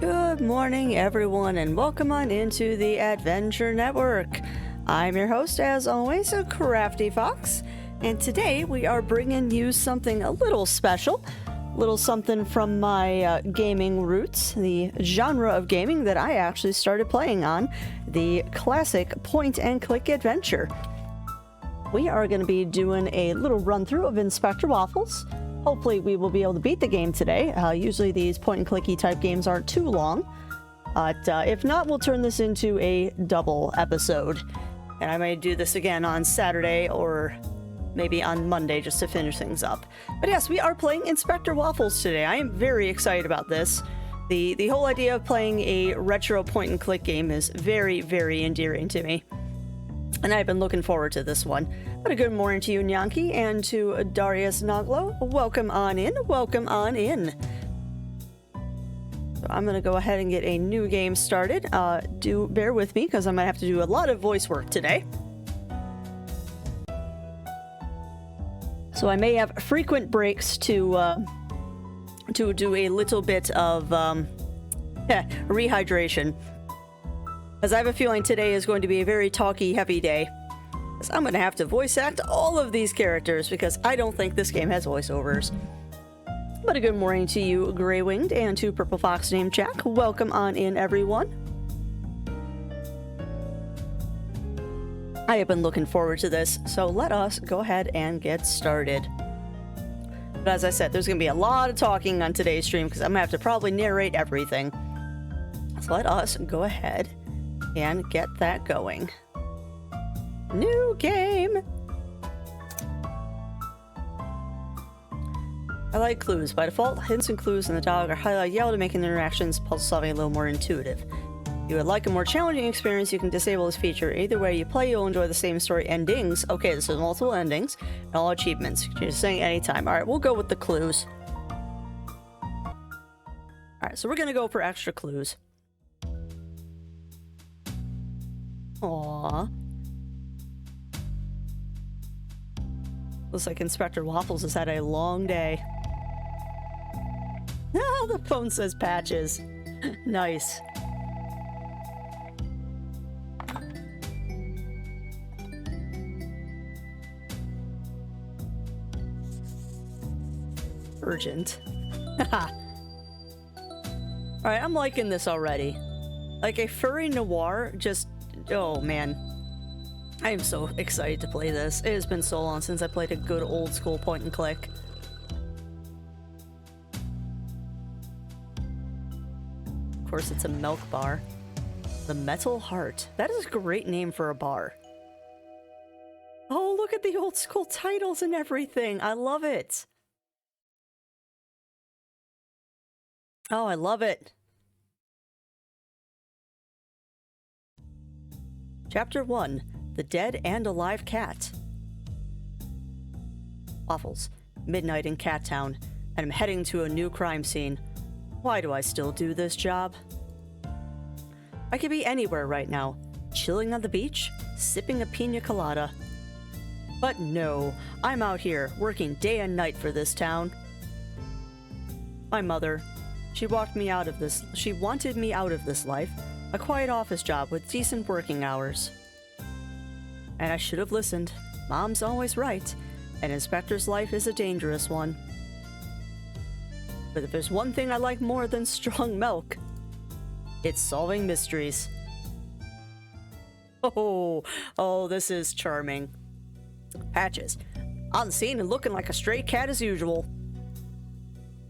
Good morning, everyone, and welcome on into the Adventure Network. I'm your host, as always, a Crafty Fox, and today we are bringing you something a little special, a little something from my gaming roots, the genre of gaming that I actually started playing on, the classic point-and-click adventure. We are going to be doing a little run-through of Inspector Waffles. Hopefully we will be able to beat the game today. Usually these point-and-clicky type games aren't too long. But if not, we'll turn this into a double episode. And I may do this again on Saturday or maybe on Monday just to finish things up. But yes, we are playing Inspector Waffles today. I am very excited about this. The whole idea of playing a retro point-and-click game is very, very endearing to me. And I've been looking forward to this one. But a good morning to you, Nyanki, and to Darius Noglo. Welcome on in. Welcome on in. So I'm going to go ahead and get a new game started. Do bear with me, because I'm going to have to do a lot of voice work today. So I may have frequent breaks to do a little bit of rehydration. Because I have a feeling today is going to be a very talky-heavy day. Because I'm going to have to voice act all of these characters, because I don't think this game has voiceovers. But a good morning to you, Grey-Winged, and to Purple Fox named Jack. Welcome on in, everyone. I have been looking forward to this, so let us go ahead and get started. But as I said, there's going to be a lot of talking on today's stream, because I'm going to have to probably narrate everything. So let us go ahead and get that going. New game! I like clues. By default, hints and clues in the dialogue are highlighted yellow to make interactions puzzle solving a little more intuitive. If you would like a more challenging experience, you can disable this feature. Either way you play, you'll enjoy the same story endings. Okay, this is multiple endings and all achievements. You can just sing anytime. Alright, we'll go with the clues. Alright, so we're gonna go for extra clues. Aww. Looks like Inspector Waffles has had a long day. Ah, the phone says patches. Nice. Urgent. Haha. Alright, I'm liking this already. Like a furry noir, just... Oh, man. I am so excited to play this. It has been so long since I played a good old school point and click. Of course, it's a milk bar. The Metal Heart. That is a great name for a bar. Oh, look at the old school titles and everything. I love it. Oh, I love it. Chapter 1. The Dead and Alive Cat. Waffles. Midnight in Cat Town, and I'm heading to a new crime scene. Why do I still do this job? I could be anywhere right now, chilling on the beach, sipping a pina colada. But no, I'm out here, working day and night for this town. My mother, she wanted me out of this life. A quiet office job with decent working hours. And I should have listened. Mom's always right. An inspector's life is a dangerous one. But if there's one thing I like more than strong milk, it's solving mysteries. Oh, this is charming. Patches. On the scene and looking like a stray cat as usual.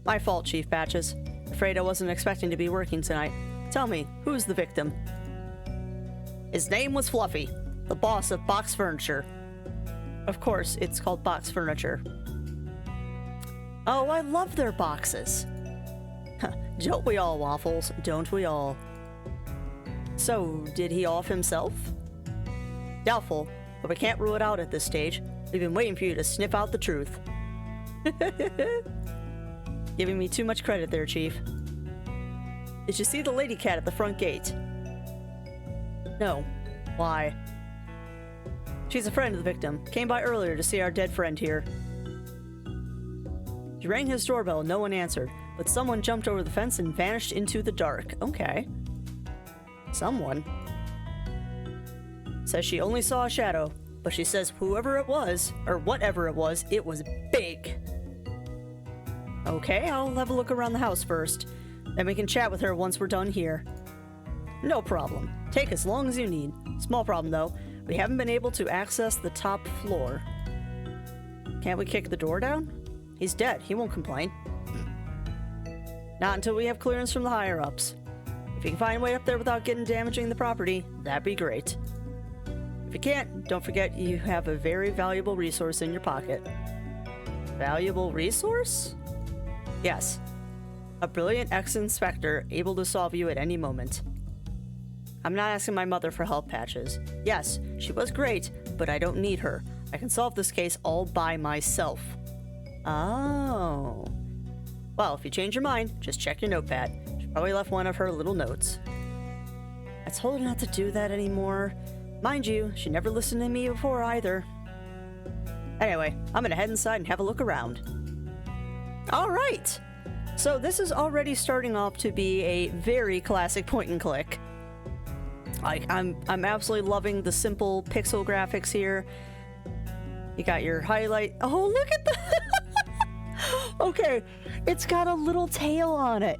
My fault, Chief Patches. Afraid I wasn't expecting to be working tonight. Tell me, who's the victim? His name was Fluffy, the boss of Box Furniture. Of course, it's called Box Furniture. Oh, I love their boxes. Don't we all, Waffles? Don't we all? So, did he off himself? Doubtful, but we can't rule it out at this stage. We've been waiting for you to sniff out the truth. Giving me too much credit there, Chief. Did you see the lady cat at the front gate? No. Why? She's a friend of the victim. Came by earlier to see our dead friend here. She rang his doorbell, no one answered, but someone jumped over the fence and vanished into the dark. Okay. Someone. Says she only saw a shadow, but she says whoever it was, or whatever it was big. Okay, I'll have a look around the house first. Then we can chat with her once we're done here. No problem. Take as long as you need. Small problem, though. We haven't been able to access the top floor. Can't we kick the door down? He's dead. He won't complain. Not until we have clearance from the higher-ups. If you can find a way up there without damaging the property, that'd be great. If you can't, don't forget you have a very valuable resource in your pocket. Valuable resource? Yes. A brilliant ex-inspector able to solve you at any moment. I'm not asking my mother for help, Patches. Yes, she was great, but I don't need her. I can solve this case all by myself. Oh. Well, if you change your mind, just check your notepad. She probably left one of her little notes. I told her not to do that anymore. Mind you, she never listened to me before either. Anyway, I'm gonna head inside and have a look around. Alright! So this is already starting off to be a very classic point and click. Like, I'm absolutely loving the simple pixel graphics here. You got your highlight. Oh, look at that! Okay, it's got a little tail on it.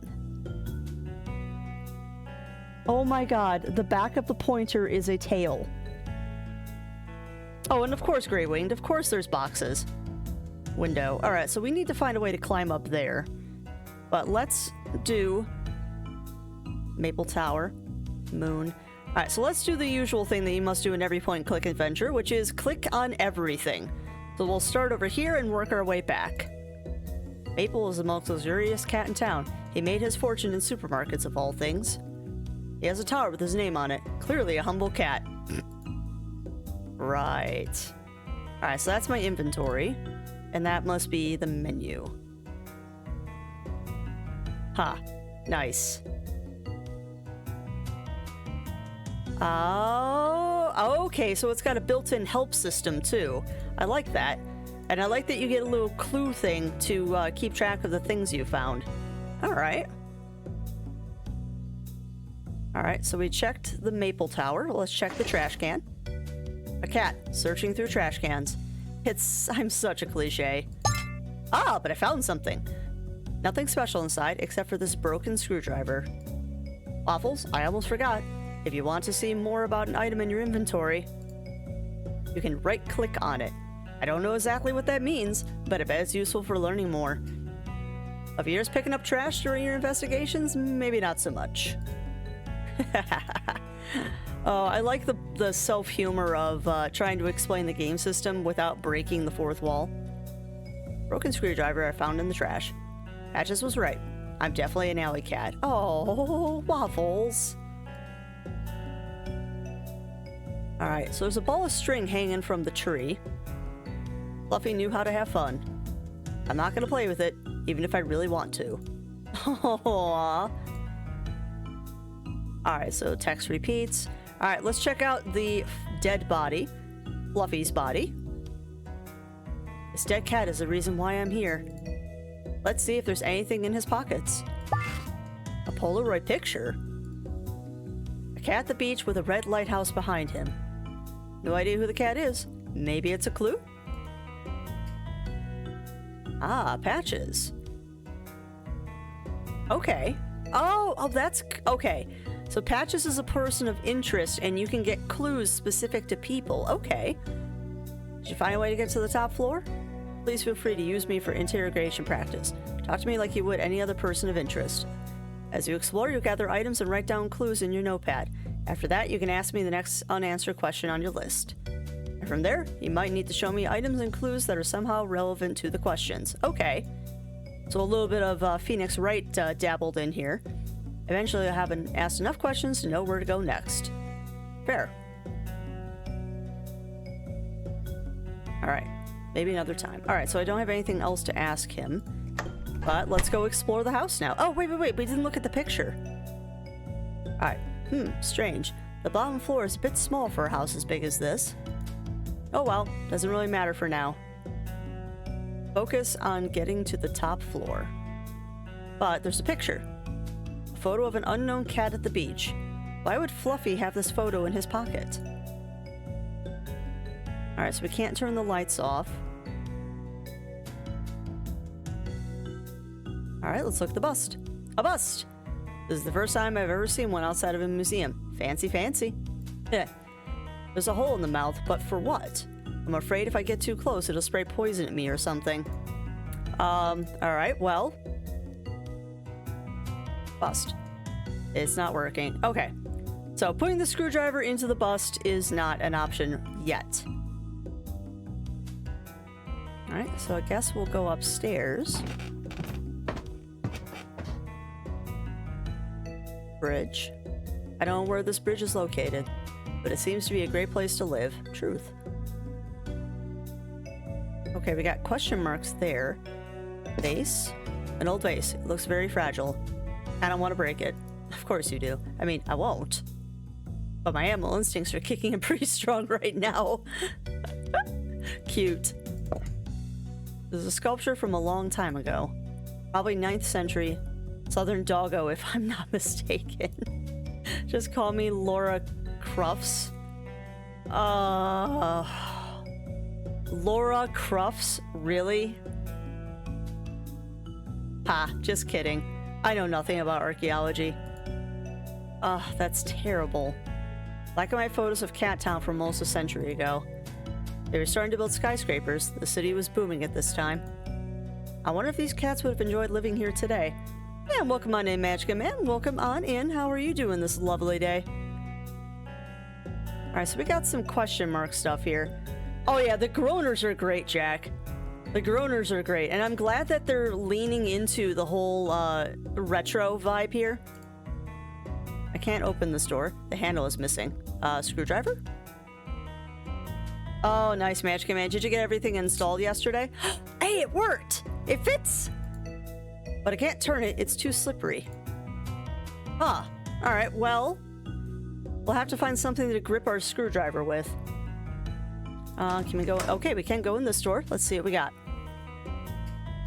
Oh my god, the back of the pointer is a tail. Oh, and of course gray winged. Of course there's boxes. Window. Alright, so we need to find a way to climb up there. But let's do Maple Tower, Moon. Alright, so let's do the usual thing that you must do in every point-and-click adventure, which is click on everything. So we'll start over here and work our way back. Maple is the most luxurious cat in town. He made his fortune in supermarkets, of all things. He has a tower with his name on it. Clearly a humble cat. Right. Alright, so that's my inventory. And that must be the menu. Ha. Nice. Oh, okay, so it's got a built-in help system, too. I like that. And I like that you get a little clue thing to keep track of the things you found. Alright. Alright, so we checked the Maple Tower. Let's check the trash can. A cat searching through trash cans. I'm such a cliche. Ah, but I found something. Nothing special inside except for this broken screwdriver. Waffles, I almost forgot. If you want to see more about an item in your inventory, you can right-click on it. I don't know exactly what that means, but I bet it's useful for learning more. Of yours picking up trash during your investigations? Maybe not so much. Oh, I like the self-humor of trying to explain the game system without breaking the fourth wall. Broken screwdriver I found in the trash. Patches was right. I'm definitely an alley cat. Oh, Waffles. Alright, so there's a ball of string hanging from the tree. Fluffy knew how to have fun. I'm not gonna play with it, even if I really want to. Aww. Alright, so text repeats. Alright, let's check out the dead body. Fluffy's body. This dead cat is the reason why I'm here. Let's see if there's anything in his pockets. A Polaroid picture? A cat at the beach with a red lighthouse behind him. No idea who the cat is. Maybe it's a clue? Ah, Patches. Okay. Oh, that's... okay. So Patches is a person of interest, and you can get clues specific to people. Okay. Did you find a way to get to the top floor? Please feel free to use me for interrogation practice. Talk to me like you would any other person of interest. As you explore, you'll gather items and write down clues in your notepad. After that, you can ask me the next unanswered question on your list. And from there, you might need to show me items and clues that are somehow relevant to the questions. Okay. So a little bit of Phoenix Wright dabbled in here. Eventually, I haven't asked enough questions to know where to go next. Fair. Alright. Maybe another time. Alright, so I don't have anything else to ask him. But let's go explore the house now. Oh, wait. We didn't look at the picture. Alright. Strange. The bottom floor is a bit small for a house as big as this. Oh well, doesn't really matter for now. Focus on getting to the top floor. But there's a picture. A photo of an unknown cat at the beach. Why would Fluffy have this photo in his pocket? Alright, so we can't turn the lights off. Alright, let's look at the bust. A bust! This is the first time I've ever seen one outside of a museum. Fancy, fancy. Yeah. There's a hole in the mouth, but for what? I'm afraid if I get too close, it'll spray poison at me or something. Alright, well. Bust. It's not working. Okay. So putting the screwdriver into the bust is not an option yet. Alright, so I guess we'll go upstairs. Bridge. I don't know where this bridge is located, but it seems to be a great place to live. Truth. Okay, we got question marks there. Vase. An old vase. It looks very fragile. I don't want to break it. Of course you do. I mean, I won't. But my animal instincts are kicking in pretty strong right now. Cute. This is a sculpture from a long time ago. Probably 9th century. Southern doggo, if I'm not mistaken. Just call me Laura Crufts. Laura Crufts? Really? Ha, just kidding. I know nothing about archaeology. Ugh, that's terrible. Like my photos of Cat Town from almost a century ago. They were starting to build skyscrapers. The city was booming at this time. I wonder if these cats would have enjoyed living here today. And welcome on in, Magica Man. Welcome on in. How are you doing this lovely day? Alright, so we got some question mark stuff here. Oh yeah, the groaners are great, Jack. The groaners are great. And I'm glad that they're leaning into the whole retro vibe here. I can't open this door. The handle is missing. Screwdriver? Oh, nice, Magica Man. Did you get everything installed yesterday? Hey, it worked! It fits! But I can't turn it. It's too slippery. Huh. Alright, well, we'll have to find something to grip our screwdriver with. Can we go? Okay, we can go in this door. Let's see what we got.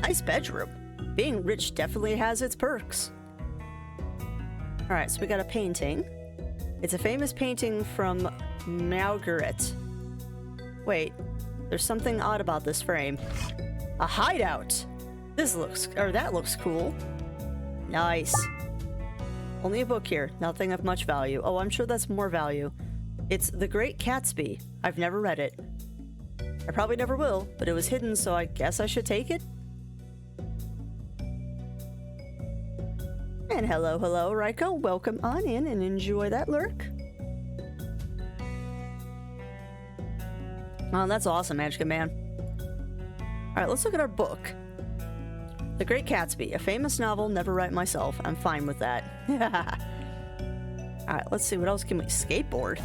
Nice bedroom. Being rich definitely has its perks. Alright, so we got a painting. It's a famous painting from Margaret. Wait, there's something odd about this frame. A hideout! That looks cool. Nice. Only a book here, nothing of much value. Oh, I'm sure that's more value. It's The Great Gatsby. I've never read it. I probably never will, but it was hidden, so I guess I should take it? And hello, Raiko. Welcome on in and enjoy that lurk. Oh, that's awesome, Magica Man. Alright, let's look at our book. The Great Gatsby, a famous novel, never read myself. I'm fine with that. Alright, let's see, what else can we... Skateboard?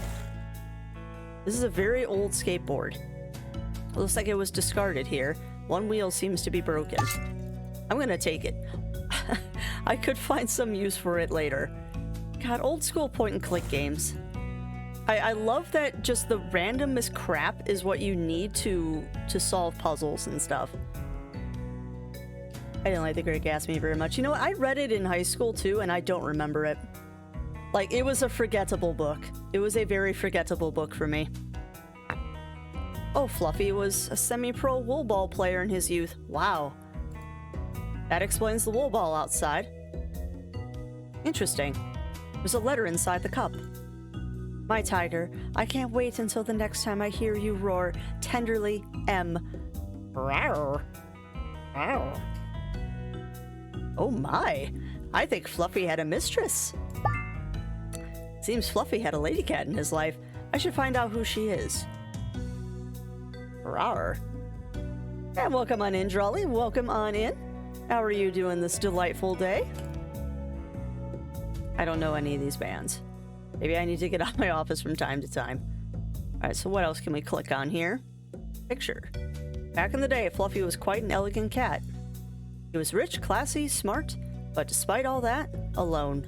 This is a very old skateboard. It looks like it was discarded here. One wheel seems to be broken. I'm gonna take it. I could find some use for it later. God, old school point-and-click games. I love that just the randomest crap is what you need to solve puzzles and stuff. I didn't like The Great Gatsby very much. You know what? I read it in high school too, and I don't remember it. Like, it was a forgettable book. It was a very forgettable book for me. Oh, Fluffy was a semi-pro wool ball player in his youth. Wow. That explains the wool ball outside. Interesting. There's a letter inside the cup. My tiger, I can't wait until the next time I hear you roar tenderly, M. Rawr. Rawr. Oh my, I think Fluffy had a mistress. Seems Fluffy had a lady cat in his life. I should find out who she is. Rawr. And welcome on in, Drawley. Welcome on in. How are you doing this delightful day? I don't know any of these bands. Maybe I need to get out of my office from time to time. Alright, so what else can we click on here? Picture. Back in the day, Fluffy was quite an elegant cat. He was rich, classy, smart, but despite all that, alone.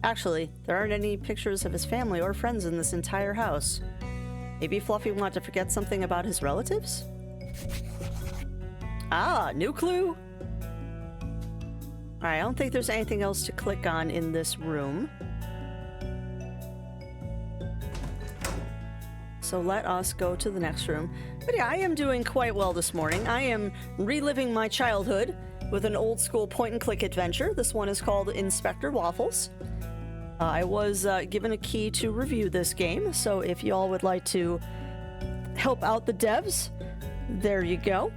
Actually, there aren't any pictures of his family or friends in this entire house. Maybe Fluffy wanted to forget something about his relatives? Ah, new clue. Alright, I don't think there's anything else to click on in this room. So let us go to the next room. But yeah, I am doing quite well this morning. I am reliving my childhood with an old school point and click adventure. This one is called Inspector Waffles. I was given a key to review this game, so if y'all would like to help out the devs, there you go.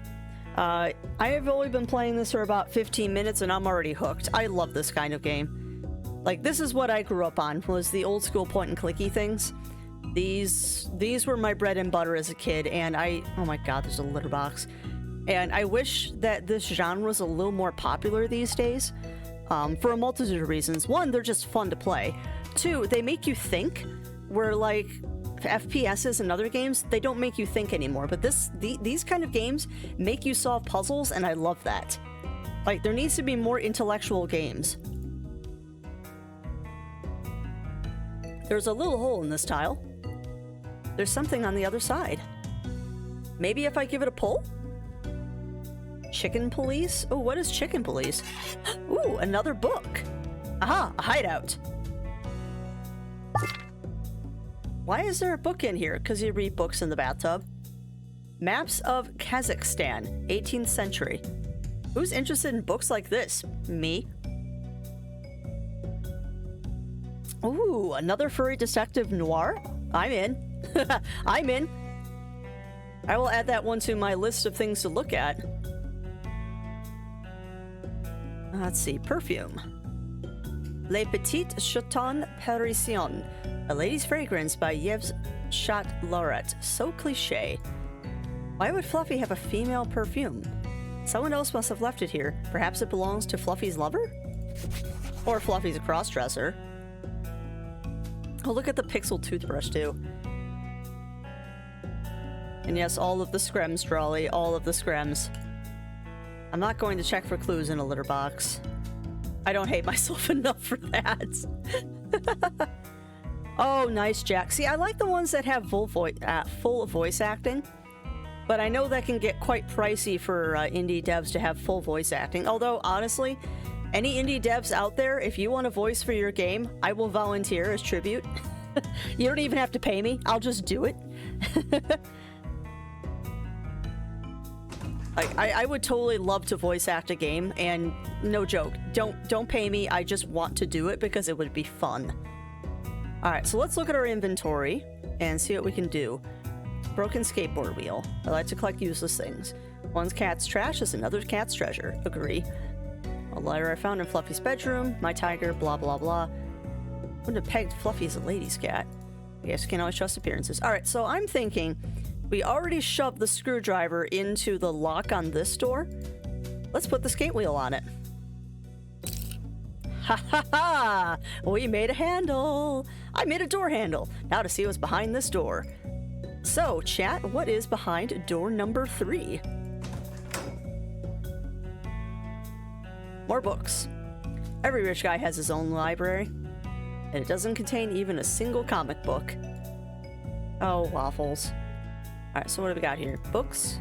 I have only been playing this for about 15 minutes and I'm already hooked. I love this kind of game. Like, this is what I grew up on, was the old school point and clicky things. These were my bread and butter as a kid, and oh my god, there's a litter box. And I wish that this genre was a little more popular these days, for a multitude of reasons. One, they're just fun to play. Two, they make you think, where like FPSs and other games, they don't make you think anymore. But these kind of games make you solve puzzles, and I love that. Like, there needs to be more intellectual games. There's a little hole in this tile. There's something on the other side. Maybe if I give it a pull? Chicken police? Oh, what is chicken police? Ooh, another book. Aha, a hideout. Why is there a book in here? Because you read books in the bathtub. Maps of Kazakhstan, 18th century. Who's interested in books like this? Me. Ooh, another furry detective noir? I'm in. I'm in. I will add that one to my list of things to look at. Let's see, perfume. Les Petites Chatons Parisiennes, a lady's fragrance by Yves Chat Lauret. So cliche. Why would Fluffy have a female perfume? Someone else must have left it here. Perhaps it belongs to Fluffy's lover? Or Fluffy's a cross-dresser. Oh, look at the pixel toothbrush, too. And yes, all of the screms, Drawley, all of the screms. I'm not going to check for clues in a litter box. I don't hate myself enough for that. Oh, nice, Jack. See, I like the ones that have full voice acting, but I know that can get quite pricey for indie devs to have full voice acting. Although, honestly, any indie devs out there, if you want a voice for your game, I will volunteer as tribute. You don't even have to pay me. I'll just do it. Like, I would totally love to voice act a game, and no joke, don't pay me. I just want to do it because it would be fun. All right, so let's look at our inventory and see what we can do. Broken skateboard wheel. I like to collect useless things. One's cat's trash is another cat's treasure. Agree. A letter I found in Fluffy's bedroom. My tiger. Blah blah blah. Wouldn't have pegged Fluffy as a lady's cat. I guess you can't always trust appearances. All right, so I'm thinking we already shoved the screwdriver into the lock on this door. Let's put the skate wheel on it. Ha ha ha! We made a handle! I made a door handle! Now to see what's behind this door. So, chat, what is behind door number 3? More books. Every rich guy has his own library, and it doesn't contain even a single comic book. Oh, Waffles. Alright, so what do we got here? Books.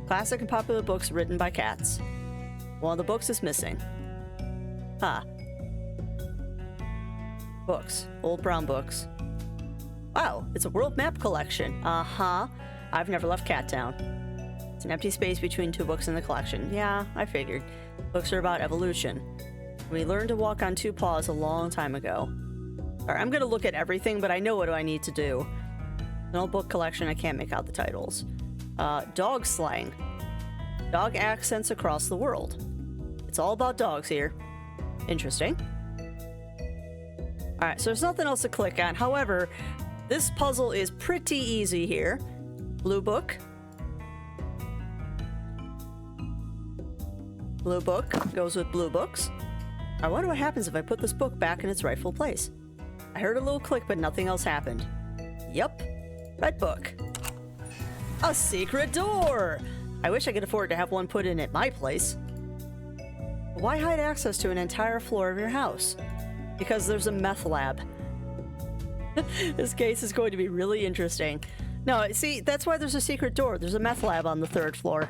Classic and popular books written by cats. One of the books is missing. Huh. Books. Old brown books. Wow, it's a world map collection. Uh-huh. I've never left Cat Town. It's an empty space between 2 books in the collection. Yeah, I figured. Books are about evolution. We learned to walk on 2 paws a long time ago. Alright, I'm gonna look at everything, but I know what I need to do. An old book collection, I can't make out the titles. Dog slang. Dog accents across the world. It's all about dogs here. Interesting. Alright, so there's nothing else to click on. However, this puzzle is pretty easy here. Blue book. Blue book goes with blue books. I wonder what happens if I put this book back in its rightful place. I heard a little click, but nothing else happened. Yep. Red book. A secret door! I wish I could afford to have one put in at my place. Why hide access to an entire floor of your house? Because there's a meth lab. This case is going to be really interesting. No, see, that's why there's a secret door. There's a meth lab on the 3rd floor.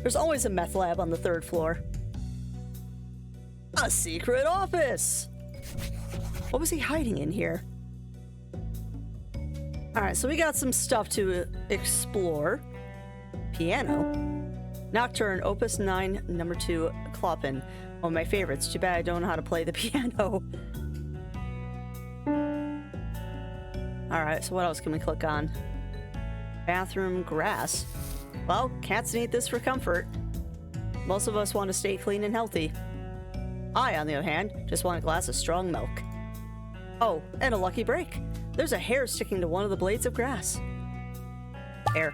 There's always a meth lab on the 3rd floor. A secret office! What was he hiding in here? Alright, so we got some stuff to explore. Piano. Nocturne, Opus 9, number 2, Kloppen. One of my favorites. Too bad I don't know how to play the piano. Alright, so what else can we click on? Bathroom grass. Well, cats need this for comfort. Most of us want to stay clean and healthy. I, on the other hand, just want a glass of strong milk. Oh, and a lucky break. There's a hair sticking to one of the blades of grass. Hair.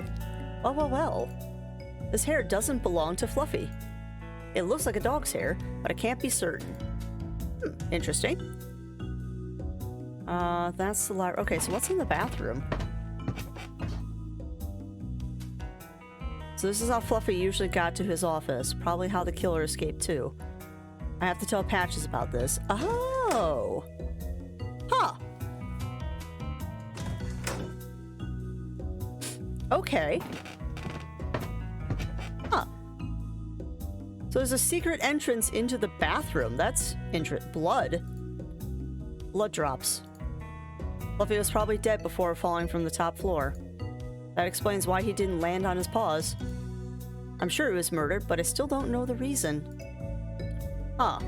Well. This hair doesn't belong to Fluffy. It looks like a dog's hair, but I can't be certain. Interesting. That's the library. Okay, so what's in the bathroom? So this is how Fluffy usually got to his office. Probably how the killer escaped too. I have to tell Patches about this. Oh! Huh! Okay. Huh. So there's a secret entrance into the bathroom. That's interesting. Blood drops. Fluffy was probably dead before falling from the top floor. That explains why he didn't land on his paws. I'm sure he was murdered, but I still don't know the reason. Huh.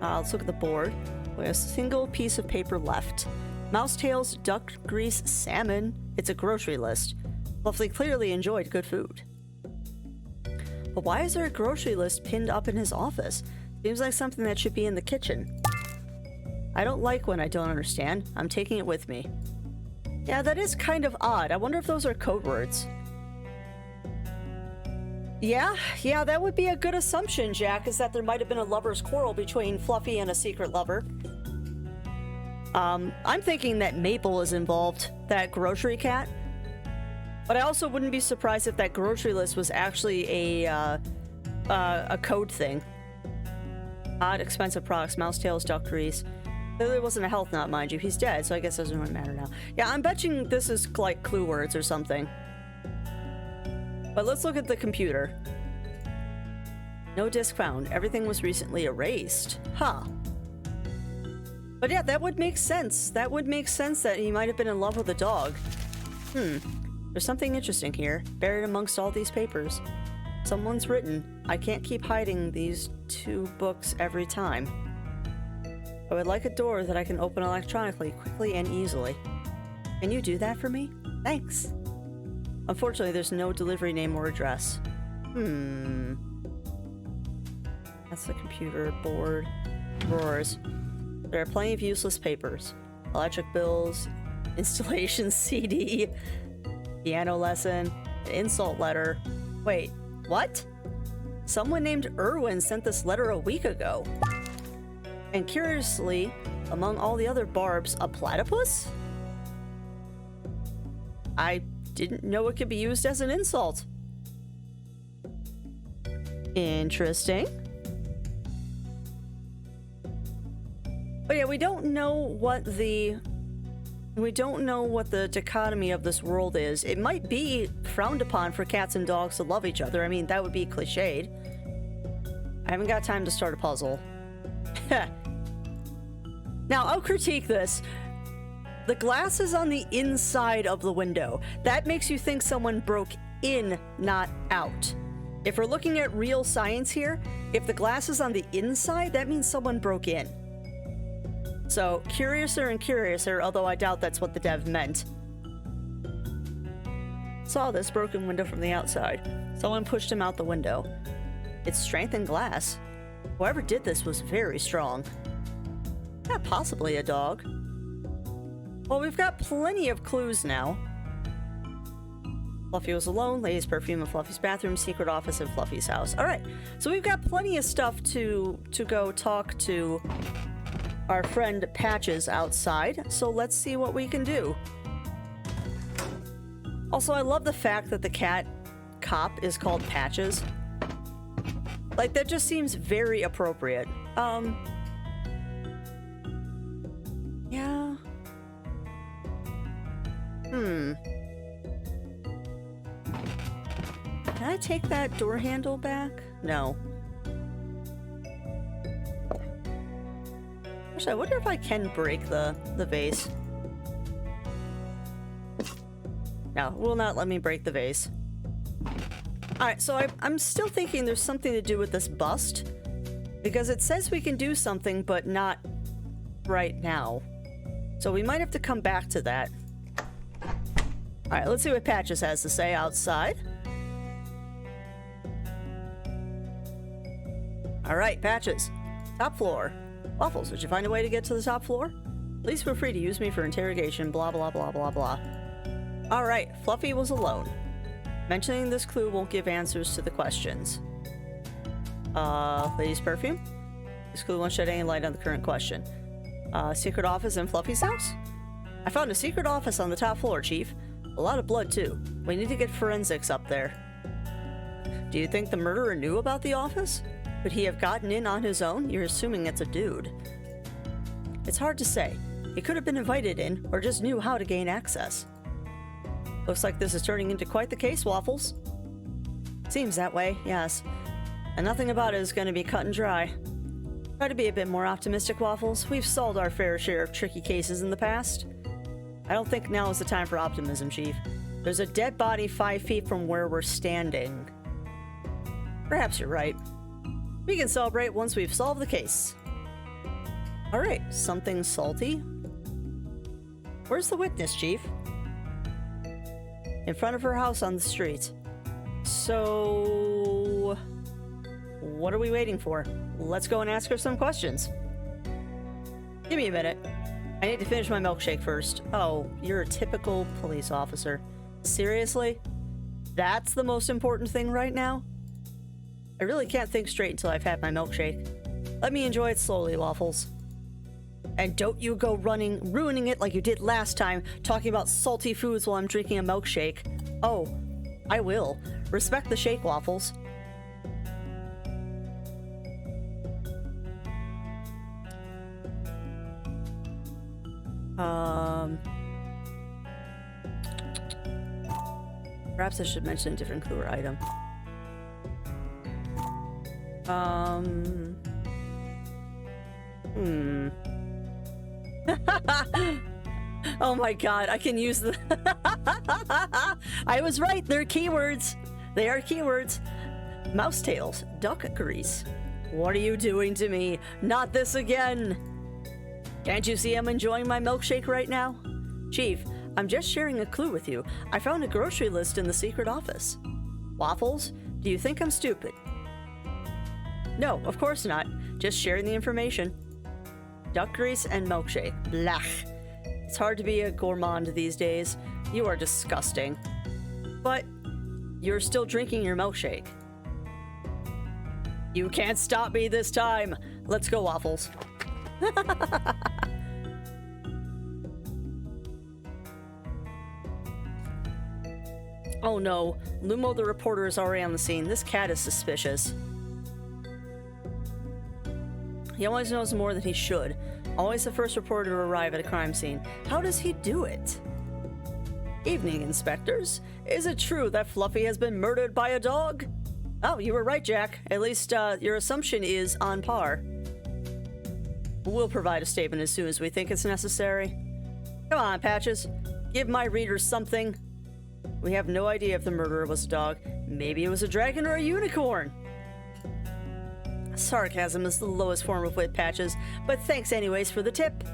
Let's look at the board. We have a single piece of paper left. Mouse tails, duck grease, salmon. It's a grocery list. Fluffy clearly enjoyed good food. But why is there a grocery list pinned up in his office? Seems like something that should be in the kitchen. I don't like when I don't understand. I'm taking it with me. Yeah, that is kind of odd. I wonder if those are code words. Yeah, that would be a good assumption, Jack, is that there might have been a lover's quarrel between Fluffy and a secret lover. I'm thinking that Maple is involved, that grocery cat. But I also wouldn't be surprised if that grocery list was actually a code thing. Odd, expensive products, mouse tails, duck grease. Clearly wasn't a health nut, mind you. He's dead, so I guess it doesn't really matter now. Yeah, I'm betting this is like clue words or something. But let's look at the computer. No disk found. Everything was recently erased. Huh. But yeah, that would make sense. That would make sense that he might have been in love with a dog. There's something interesting here, buried amongst all these papers. Someone's written, I can't keep hiding these 2 books every time. I would like a door that I can open electronically, quickly and easily. Can you do that for me? Thanks. Unfortunately, there's no delivery name or address. That's the computer, board, drawers. There are plenty of useless papers. Electric bills, installation CD, piano lesson, an insult letter. Wait, what? Someone named Irwin sent this letter a week ago. And curiously, among all the other barbs, a platypus? I didn't know it could be used as an insult. Interesting. But yeah, we don't know what the dichotomy of this world is. It might be frowned upon for cats and dogs to love each other. I mean, that would be cliched. I haven't got time to start a puzzle. Now, I'll critique this. The glass is on the inside of the window. That makes you think someone broke in, not out. If we're looking at real science here, if the glass is on the inside, that means someone broke in. So, curiouser and curiouser, although I doubt that's what the dev meant. Saw this broken window from the outside. Someone pushed him out the window. It's strengthened glass. Whoever did this was very strong. Not possibly a dog. Well, we've got plenty of clues now. Fluffy was alone, lady's perfume in Fluffy's bathroom, secret office in Fluffy's house. Alright, so we've got plenty of stuff to go talk to our friend Patches outside, so let's see what we can do. Also, I love the fact that the cat cop is called Patches. Like, that just seems very appropriate. Yeah. I take that door handle back? No. Actually, I wonder if I can break the vase. No, will not let me break the vase. Alright, so I'm still thinking there's something to do with this bust. Because it says we can do something, but not right now. So we might have to come back to that. Alright, let's see what Patches has to say outside. Alright, Patches. Top floor. Waffles, did you find a way to get to the top floor? Please feel free to use me for interrogation, blah blah blah blah blah. Alright, Fluffy was alone. Mentioning this clue won't give answers to the questions. Lady's perfume? This clue won't shed any light on the current question. Secret office in Fluffy's house? I found a secret office on the top floor, Chief. A lot of blood, too. We need to get forensics up there. Do you think the murderer knew about the office? Could he have gotten in on his own? You're assuming it's a dude. It's hard to say. He could have been invited in, or just knew how to gain access. Looks like this is turning into quite the case, Waffles. Seems that way, yes. And nothing about it is going to be cut and dry. Try to be a bit more optimistic, Waffles. We've solved our fair share of tricky cases in the past. I don't think now is the time for optimism, Chief. There's a dead body 5 feet from where we're standing. Perhaps you're right. We can celebrate once we've solved the case. Alright, something salty? Where's the witness, Chief? In front of her house on the street. So... what are we waiting for? Let's go and ask her some questions. Give me a minute. I need to finish my milkshake first. Oh, you're a typical police officer. Seriously? That's the most important thing right now? I really can't think straight until I've had my milkshake. Let me enjoy it slowly, Waffles. And don't you go ruining it like you did last time, talking about salty foods while I'm drinking a milkshake. Oh, I will. Respect the shake, Waffles. Perhaps I should mention a different clue or item. Oh my god, I can use the... I was right, they're keywords. They are keywords. Mouse tails, duck grease. What are you doing to me? Not this again. Can't you see I'm enjoying my milkshake right now? Chief, I'm just sharing a clue with you. I found a grocery list in the secret office. Waffles, do you think I'm stupid? No, of course not. Just sharing the information. Duck grease and milkshake. Blech. It's hard to be a gourmand these days. You are disgusting. But you're still drinking your milkshake. You can't stop me this time. Let's go, Waffles. Oh no, Lumo the reporter is already on the scene. This cat is suspicious. He always knows more than he should. Always the first reporter to arrive at a crime scene. How does he do it? Evening, inspectors. Is it true that Fluffy has been murdered by a dog? Oh, you were right, Jack. At least your assumption is on par. We'll provide a statement as soon as we think it's necessary. Come on, Patches. Give my readers something. We have no idea if the murderer was a dog. Maybe it was a dragon or a unicorn. Sarcasm is the lowest form of wit, Patches, but thanks anyways for the tip.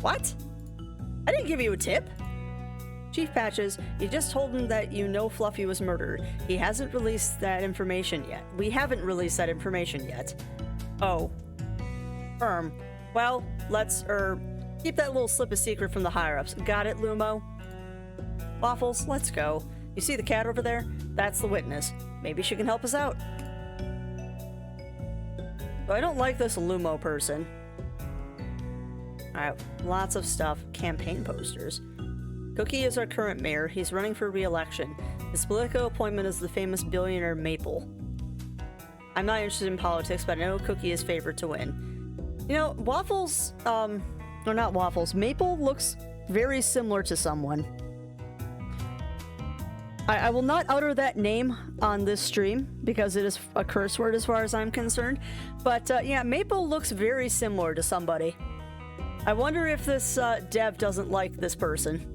What? I didn't give you a tip. Chief Patches, you just told him that you know Fluffy was murdered. He hasn't released that information yet. We haven't released that information yet. Oh. Well, let's, keep that little slip a secret from the higher-ups. Got it, Lumo? Waffles, let's go. You see the cat over there? That's the witness. Maybe she can help us out. I don't like this Lumo person. Alright, lots of stuff. Campaign posters. Cookie is our current mayor. He's running for re-election. His political appointment is the famous billionaire Maple. I'm not interested in politics, but I know Cookie is favored to win. You know, Waffles, or not Waffles, Maple looks very similar to someone. I will not utter that name on this stream because it is a curse word as far as I'm concerned. But yeah, Maple looks very similar to somebody. I wonder if this dev doesn't like this person.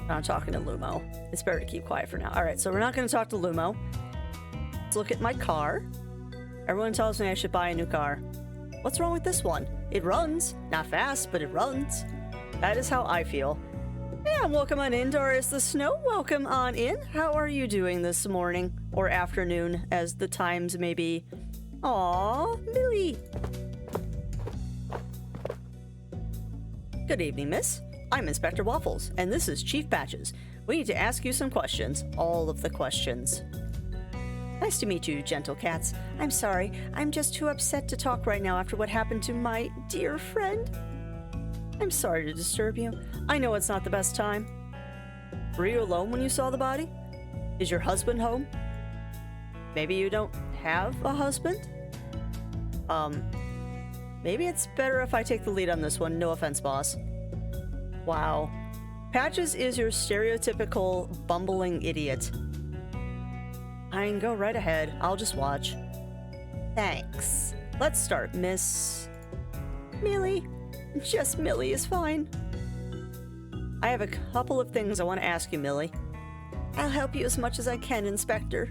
I'm talking to Lumo. It's better to keep quiet for now. All right, so we're not going to talk to Lumo. Let's look at my car. Everyone tells me I should buy a new car. What's wrong with this one? It runs. Not fast, but it runs. That is how I feel. Yeah, welcome on in, Doris the Snow. Welcome on in. How are you doing this morning or afternoon, as the times may be? Aw, Millie. Good evening, miss. I'm Inspector Waffles, and this is Chief Patches. We need to ask you some questions. All of the questions. Nice to meet you, gentle cats. I'm sorry. I'm just too upset to talk right now after what happened to my dear friend. I'm sorry to disturb you. I know it's not the best time. Were you alone when you saw the body? Is your husband home? Maybe you don't have a husband? Maybe it's better if I take the lead on this one. No offense, boss. Wow. Patches is your stereotypical bumbling idiot. I can go right ahead. I'll just watch. Thanks. Let's start, Miss... Millie. Just Millie is fine. I have a couple of things I want to ask you, Millie. I'll help you as much as I can, Inspector.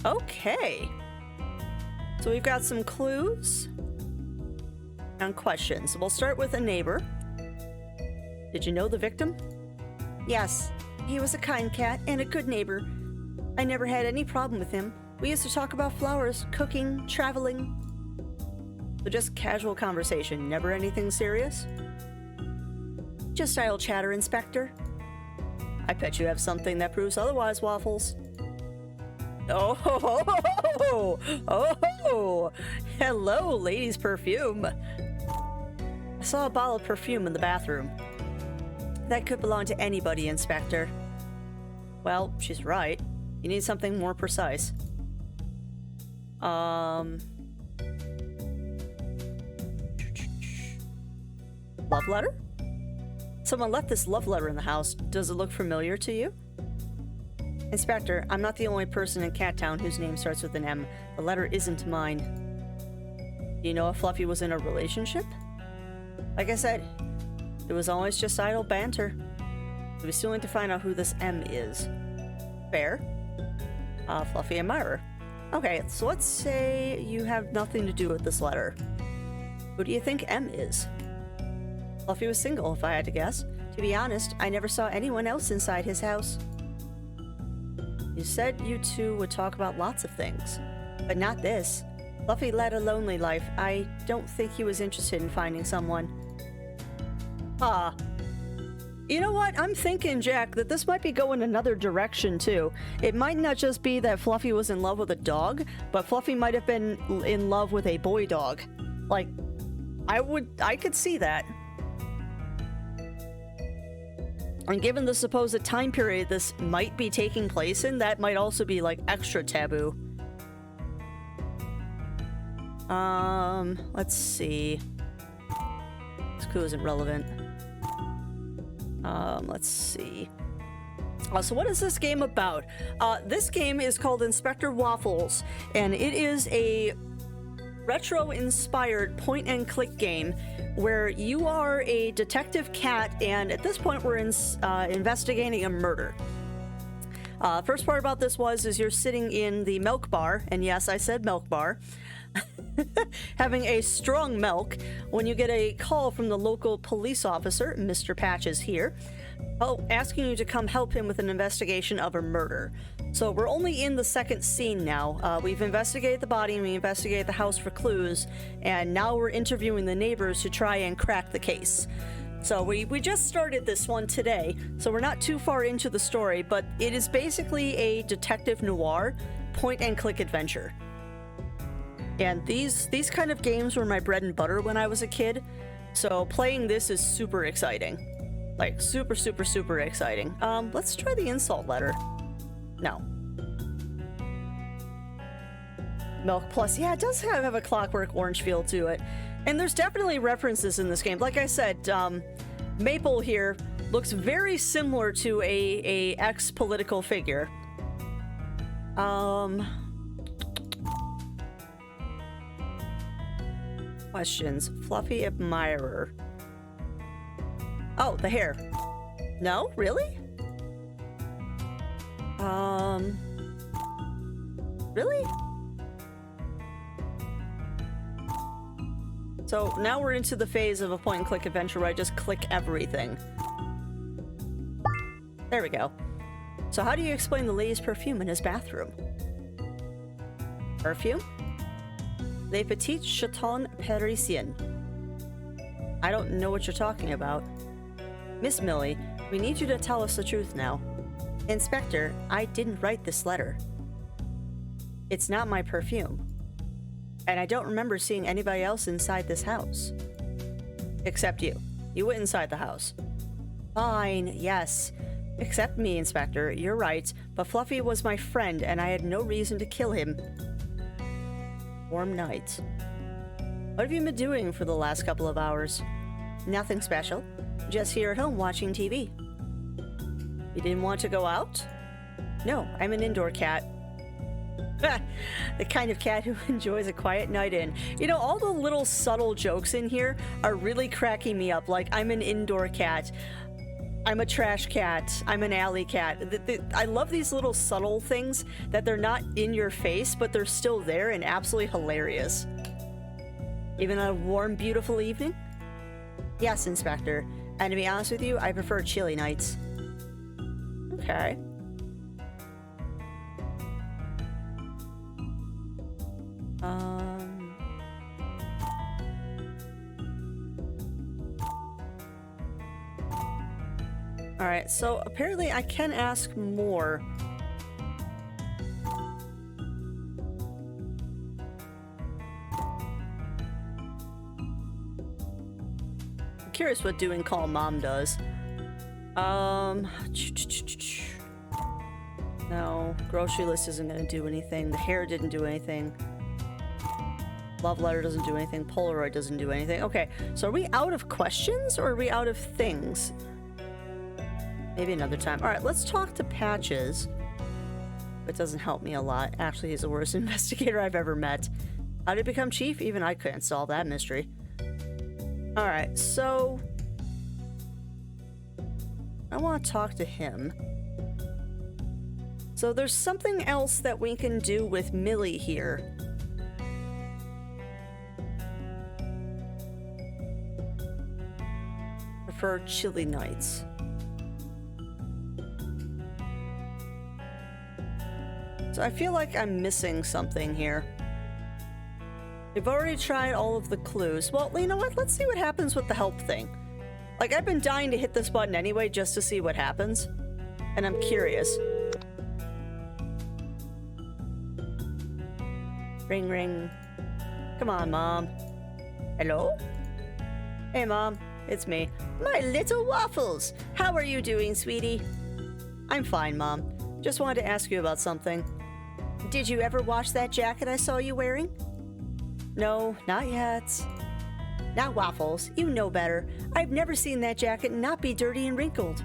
Okay. So we've got some clues and questions. We'll start with a neighbor. Did you know the victim? Yes. He was a kind cat and a good neighbor. I never had any problem with him. We used to talk about flowers, cooking, traveling. So just casual conversation, never anything serious? Just idle chatter, Inspector. I bet you have something that proves otherwise, Waffles. Oh, ho, ho, ho, ho. Oh, hello, ladies' perfume. I saw a bottle of perfume in the bathroom. That could belong to anybody, Inspector. Well, she's right. You need something more precise. Love letter? Someone left this love letter in the house. Does it look familiar to you? Inspector, I'm not the only person in Cat Town whose name starts with an M. The letter isn't mine. Do you know if Fluffy was in a relationship? Like I said, it was always just idle banter. We still need to find out who this M is. Fair. Fluffy admirer. Okay, so let's say you have nothing to do with this letter. Who do you think M is? Fluffy was single, if I had to guess. To be honest, I never saw anyone else inside his house. You said you two would talk about lots of things, but not this. Fluffy led a lonely life. I don't think he was interested in finding someone. You know what? I'm thinking, Jack, that this might be going another direction, too. It might not just be that Fluffy was in love with a dog, but Fluffy might have been in love with a boy dog. Like, I could see that. And given the supposed time period this might be taking place in, that might also be, like, extra taboo. Let's see. This clue isn't relevant. Let's see. So what is this game about? This game is called Inspector Waffles, and it is a retro-inspired point-and-click game where you are a detective cat, and at this point we're investigating a murder. First part about this is you're sitting in the milk bar, and yes, I said milk bar, having a strong milk when you get a call from the local police officer, Mr. Patches here, asking you to come help him with an investigation of a murder. So we're only in the second scene now. We've investigated the body and we investigated the house for clues, and now we're interviewing the neighbors to try and crack the case. So we just started this one today, so we're not too far into the story, but it is basically a detective noir point-and-click adventure. And these kind of games were my bread and butter when I was a kid, so playing this is super exciting. Like, super, super, super exciting. Let's try the insult letter. No. Milk Plus. Yeah, it does have a Clockwork Orange feel to it. And there's definitely references in this game. Like I said, Maple here Looks very similar to a ex-political figure. Questions. Fluffy admirer. Oh, the hair. No? Really? Really? So now we're into the phase of a point-and-click adventure where I just click everything. There we go. So how do you explain the lady's perfume in his bathroom? Perfume? Les Petites Chatons Parisiennes. I don't know what you're talking about. Miss Millie, we need you to tell us the truth now. Inspector, I didn't write this letter. It's not my perfume. And I don't remember seeing anybody else inside this house. Except you. You went inside the house. Fine, yes. Except me, Inspector. You're right. But Fluffy was my friend, and I had no reason to kill him. Warm night. What have you been doing for the last couple of hours? Nothing special. Just here at home watching TV. You didn't want to go out? No, I'm an indoor cat. The kind of cat who enjoys a quiet night in. You know, all the little subtle jokes in here are really cracking me up. Like, I'm an indoor cat. I'm a trash cat. I'm an alley cat. I love these little subtle things that they're not in your face, but they're still there and absolutely hilarious. Even on a warm, beautiful evening? Yes, Inspector. And to be honest with you, I prefer chilly nights. Okay. Alright, so apparently I can ask more. I'm curious what doing call mom does. No, grocery list isn't gonna do anything. The hair didn't do anything. Love letter doesn't do anything. Polaroid doesn't do anything. Okay, so are we out of questions or are we out of things? Maybe another time. All right, let's talk to Patches. It doesn't help me a lot. Actually, he's the worst investigator I've ever met. How did he become chief? Even I couldn't solve that mystery. All right, so I want to talk to him. So there's something else that we can do with Millie here. Prefer chilly nights. So I feel like I'm missing something here. We've already tried all of the clues. Well, you know what? Let's see what happens with the help thing. Like, I've been dying to hit this button anyway just to see what happens. And I'm curious. Ring, ring. Come on, Mom. Hello? Hey, Mom. It's me. My little Waffles! How are you doing, sweetie? I'm fine, Mom. Just wanted to ask you about something. Did you ever wash that jacket I saw you wearing? No, not yet. Now, Waffles, you know better. I've never seen that jacket not be dirty and wrinkled.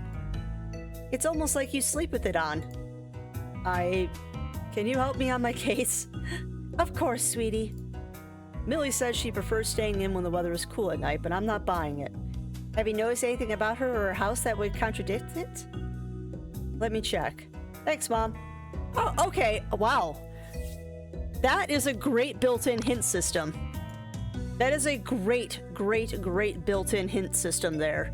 It's almost like you sleep with it on. Can you help me on my case? Of course, sweetie. Millie says she prefers staying in when the weather is cool at night, but I'm not buying it. Have you noticed anything about her or her house that would contradict it? Let me check. Thanks, Mom. Oh, okay. Wow. That is a great built-in hint system. That is a great, great, great built-in hint system there.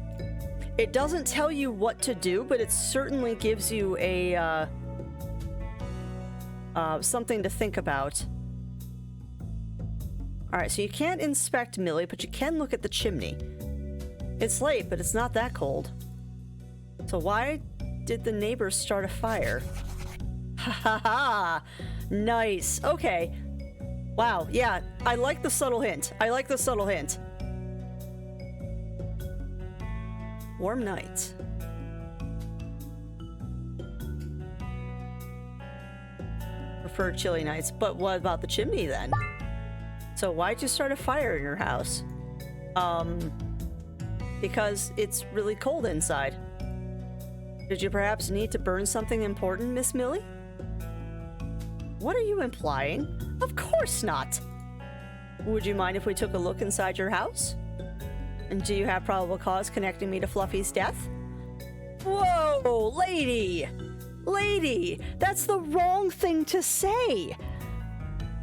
It doesn't tell you what to do, but it certainly gives you a, something to think about. Alright, so you can't inspect Millie, but you can look at the chimney. It's late, but it's not that cold. So why did the neighbors start a fire? Ha ha ha! Nice. Okay. Wow, yeah, I like the subtle hint. I like the subtle hint. Warm night. Prefer chilly nights, but what about the chimney then? So why'd you start a fire in your house? Because it's really cold inside. Did you perhaps need to burn something important, Miss Millie? What are you implying? Of course not! Would you mind if we took a look inside your house? And do you have probable cause connecting me to Fluffy's death? Whoa, lady! Lady, that's the wrong thing to say!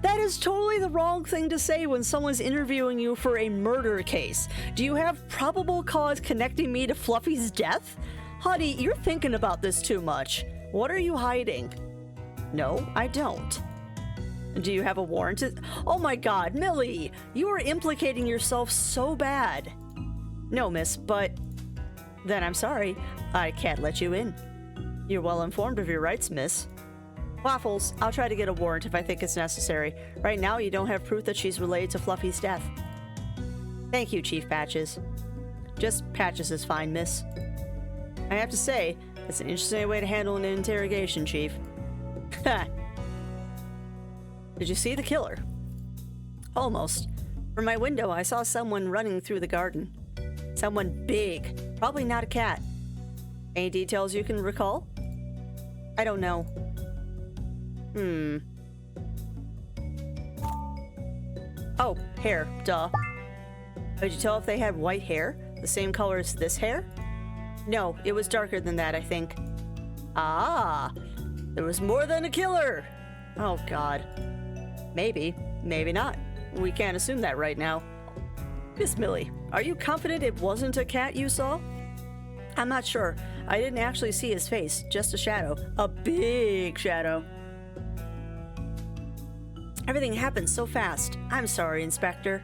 That is totally the wrong thing to say when someone's interviewing you for a murder case. Do you have probable cause connecting me to Fluffy's death? Honey, you're thinking about this too much. What are you hiding? No, I don't. Do you have a warrant? Oh my god, Millie! You are implicating yourself so bad. No, miss, but... Then I'm sorry. I can't let you in. You're well informed of your rights, miss. Waffles, I'll try to get a warrant if I think it's necessary. Right now, you don't have proof that she's related to Fluffy's death. Thank you, Chief Patches. Just Patches is fine, miss. I have to say, it's an interesting way to handle an interrogation, Chief. Ha! Did you see the killer? Almost. From my window, I saw someone running through the garden. Someone big. Probably not a cat. Any details you can recall? I don't know. Oh, hair. Duh. Could you tell if they had white hair? The same color as this hair? No, it was darker than that, I think. Ah! There was more than a killer! Oh, God. Maybe. Maybe not. We can't assume that right now. Miss Millie, are you confident it wasn't a cat you saw? I'm not sure. I didn't actually see his face, just a shadow. A big shadow. Everything happened so fast. I'm sorry, Inspector.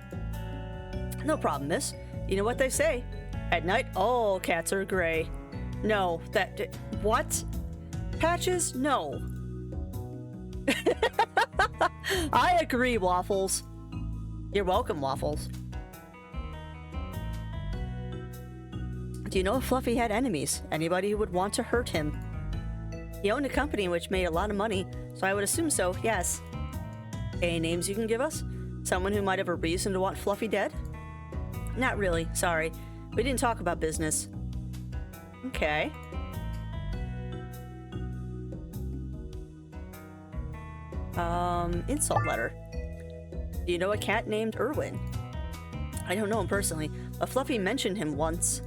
No problem, miss. You know what they say. At night, all cats are gray. No, that... What? Patches? No. I agree, Waffles. You're welcome, Waffles. Do you know if Fluffy had enemies? Anybody who would want to hurt him? He owned a company which made a lot of money, so I would assume so, yes. Any names you can give us? Someone who might have a reason to want Fluffy dead? Not really, sorry. We didn't talk about business. Okay. Insult letter. Do you know a cat named Irwin? I don't know him personally, but Fluffy mentioned him once.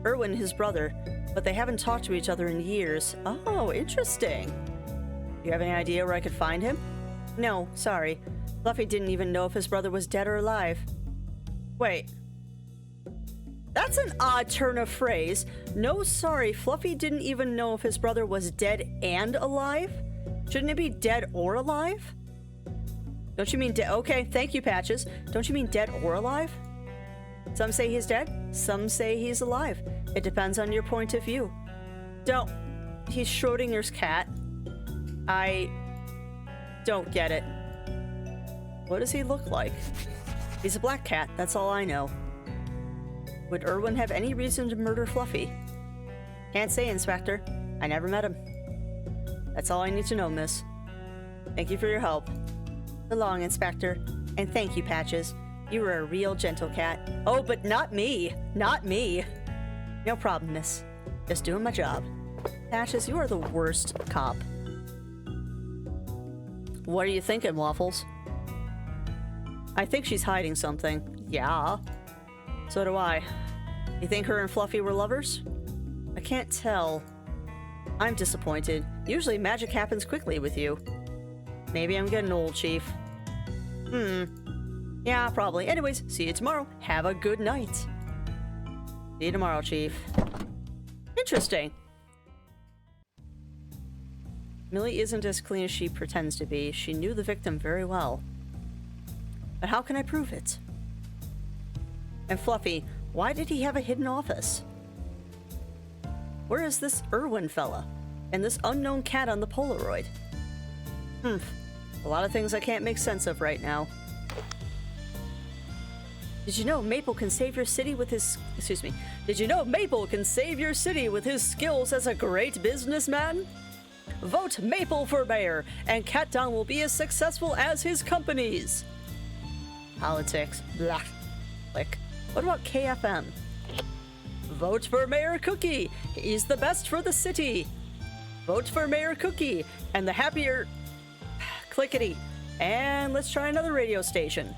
Irwin, his brother, but they haven't talked to each other in years. Oh, interesting. Do you have any idea where I could find him? No, sorry. Fluffy didn't even know if his brother was dead or alive. Wait. That's an odd turn of phrase. No, sorry, Fluffy didn't even know if his brother was dead and alive? Shouldn't it be dead or alive? Don't you mean dead? Okay, thank you, Patches. Don't you mean dead or alive? Some say he's dead, some say he's alive. It depends on your point of view. Don't. He's Schrodinger's cat. I don't get it. What does he look like? He's a black cat, that's all I know. Would Irwin have any reason to murder Fluffy? Can't say, Inspector. I never met him. That's all I need to know, miss. Thank you for your help. So long, Inspector. And thank you, Patches. You were a real gentle cat. Oh, but not me. Not me. No problem, miss. Just doing my job. Patches, you are the worst cop. What are you thinking, Waffles? I think she's hiding something. Yeah. So do I. You think her and Fluffy were lovers? I can't tell. I'm disappointed. Usually magic happens quickly with you. Maybe I'm getting old, Chief. Yeah, probably. Anyways, see you tomorrow. Have a good night. See you tomorrow, Chief. Interesting. Millie isn't as clean as she pretends to be. She knew the victim very well. But how can I prove it? And Fluffy, why did he have a hidden office? Where is this Irwin fella? And this unknown cat on the Polaroid? A lot of things I can't make sense of right now. Did you know Maple can save your city with his... Excuse me. Did you know Maple can save your city with his skills as a great businessman? Vote Maple for mayor, and Cat Town will be as successful as his companies. Politics. Blah. Click. What about KFM? Vote for Mayor Cookie. He's the best for the city. Vote for Mayor Cookie and the happier... Clickety. And let's try another radio station.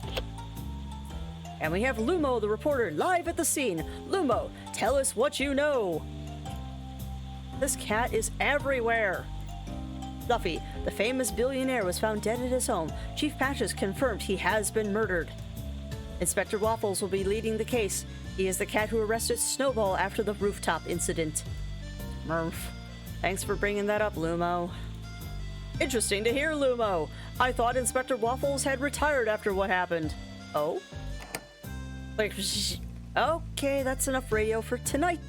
And we have Lumo, the reporter, live at the scene. Lumo, tell us what you know. This cat is everywhere. Duffy, the famous billionaire, was found dead at his home. Chief Patches confirmed he has been murdered. Inspector Waffles will be leading the case. He is the cat who arrested Snowball after the rooftop incident. Murph. Thanks for bringing that up, Lumo. Interesting to hear, Lumo. I thought Inspector Waffles had retired after what happened. Oh? Like, okay, that's enough radio for tonight.